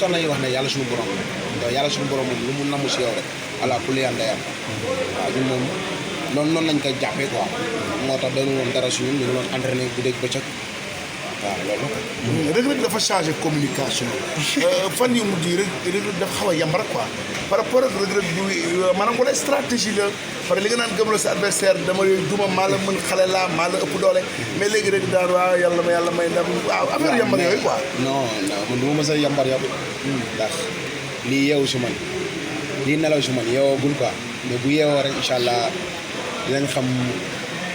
sax nañuy wax ne yàlla suñu borom la yàlla suñu borom moom lu mu namm si yow rek ala kulli yaan day am waaw ñun moom noonu lañ koy jàppee quoi moo tax dañu woon dara suñu ñu ngi doon entraîné guddeeg bëccëg waaw loolu. Reug Reug dafa changé communication fan yu mujj yi Reug Reug dafa xaw a yambar quoi par rapport ak Reug Reug bu maanaam wala stratégie la parce que li nga naan gëmloo sa adversaire dama yooyu duma maa la mën xale laa maa la ëpp doole mais léegi rek daan waaw yàlla may ndam waaw affaire yambar yooyu quoi. non man du ma mës a yambar yow ndax lii yeewu si man lii nelaw si man yeewoogul quoi mais bu yeewoo rek incha allah dinañ xam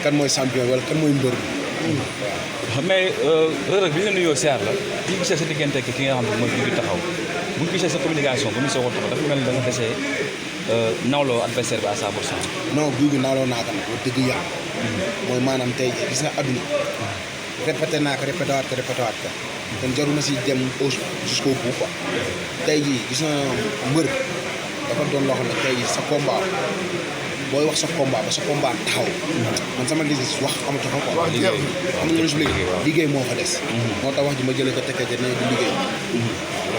kan mooy champion wala kan mooy mbër bi waaw. mais Reug Reug bi nga nuyoo siyaar la bi ñu gisee sa diggante ki nga xam ne mooy bi taxaw bu ñu gisee sa communication ba mu soog a taxaw dafa mel ni da nga desee nawloo adversaire bi à 100%. non guy gi nawloo naa ko nag wax dëgg yàlla. mooy maanaam tey jii gis nga adduna. répété naa ko répété waat ko. kon jarul na si dem jusqu'au bout quoi. tey jii gis nga mbër dafa doon loo xam ne tey jii sa combat booy wax sa combat ba sa combat taxaw. man sama gis wax amatu fa quoi. am na lu si liggéey moo fa des. moo tax wax ji ma jëlee ko tekkee ne du liggéey.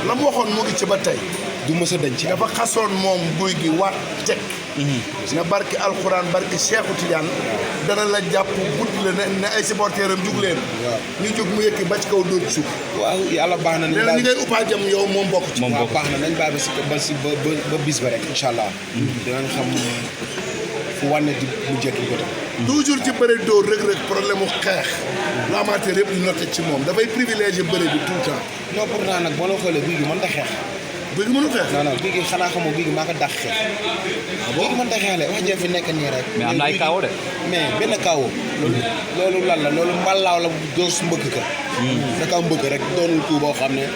la mu waxoon mu ngi ci ba tey. du mës a denc ci dafa xasoon moom guy gi waat teg. na barki alxuraan barki Cheikhu Tidiane dana la jàpp buddi la ne ay supporteurs am jug leen. ñu jóg mu yëkki ba ci kaw dóor suuf. waaw yàlla baax na. nee na ñi ngay uppaa jëm yow moom bokk ci. moom bokk baax na nañ bàyyi ba bis ba rek incha allah. dinañ xam fu wànne di mu jekki ko tam. toujours ci bëre dóor Reug Reug problème mu xeex. lu amateur yëpp di noté ci moom dafay privilégié bëre bi tout le temps. non pourtant nag boo la xoolee guy gi mën ta xeex. guy gi mënu xeex. non guy gi xanaa xamoo guy gi maa ko dàq xeex. guy gi mën ta xeexle wax jee fi nekk nii rek. mais am na ay kaawo de. mais benn kaawo. loolu lan la loolu mbalaaw la doo su mbëkk ka. da kaa mbëkk rek doonul coup boo xam ne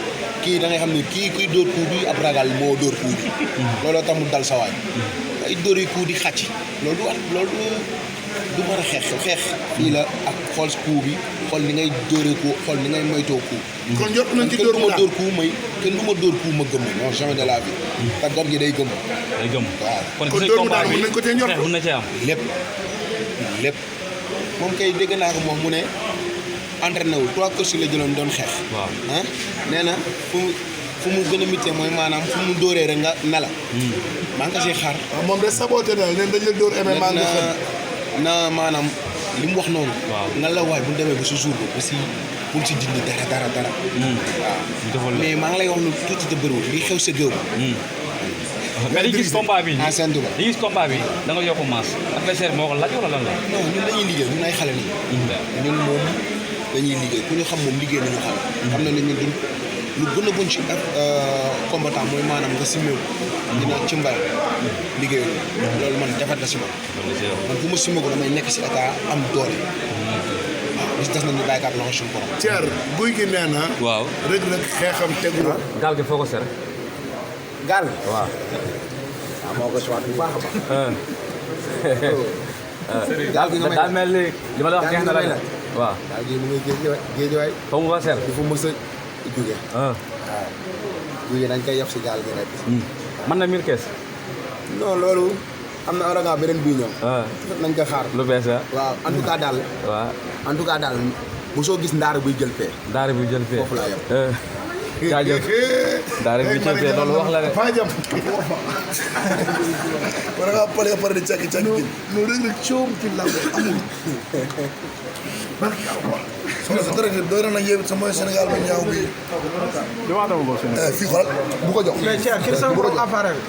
kii da ngay xam ne kii kuy dóor coup bi ab ragal moo dóor coup bi. looloo tax mu dal sa waay. ay dóor yi coup di xàcc. loolu du mën a xeex fii la ak xool coup bi xool ni ngay dóoree coup xool ni ngay moytoo coup. kon jot nañ ci dóor ma dóor coup kenn du ma dóor coup ma gëm non jamais de la vie. te gor gi day gëm. day gëm waaw. kon gis nga combat bi nañ ko tee ñor xeex mën na cee am. lépp moom kay dégg naa ko moom mu ne entraîné wul 3 courses la jëloon doon xeex. waaw ah nee na fu mu gën a mittee mooy maanaam fu mu dóoree rek nga nela. maa ngi ko siy xaar. waaw moom de saboté na leen dañ la dóor MMA nga xam na maanaam li mu wax noonu. waaw nga la waay bu ñu demee ba sa jour ba si bu ñu si dindi dara. waaw mais maa ngi lay wax lu tuuti te bëriwul li xew sa géew. mais dañuy gis combat bi. en scène Duba dañuy gis combat bi da nga yokk masse adversaire moo ko laaj wala lan la. non ñun dañuy liggéey ñun ay xale lañu. ñun moom dañuy liggéey ku ñu xam moom liggéey nañu xam. xam na ne ñun lu gën a bon ci combattant mooy maanaam nga simmeeku. dina ci mbay liggéeyul. loolu man defar la si man. man bu ma simmeeku damay nekk si état am doole. waaw bis des nañu bàyyi kaat loxo suñu borom. Thier guy gi nee na. waaw Reug Reug xeexam tegu na. gaal gi foo ko ser. gaal waaw. waaw moo ko soit bu baax a baax. gaal gi daal mel ni li ma la wax neex na la. waaw gaal gi mu ngi géej waay. fa mu va ser. il faut mos a jóge. waaw jóge dañ koy yab si gaal gi rek. mën na 1000 kees. non loolu am na orange beneen bii ñëw. nañ ko xaar. lu bees waaw en tout cas daal. waaw en tout cas daal mosoo gis ndaara buy jël fee. daara bi jël fee foofu laa yem. jaajëf daara bi jël fee loolu wax la de. faa jëm. war ngaa pare di càkki càkki gi. non Reug Reug coom ci lamb amul. soxna sa dara doy na nag yow sa mooy Sénégal ba ñaaw bi. fii xoolal bu ko jox. mais Cheikh, quels sont vos appareils?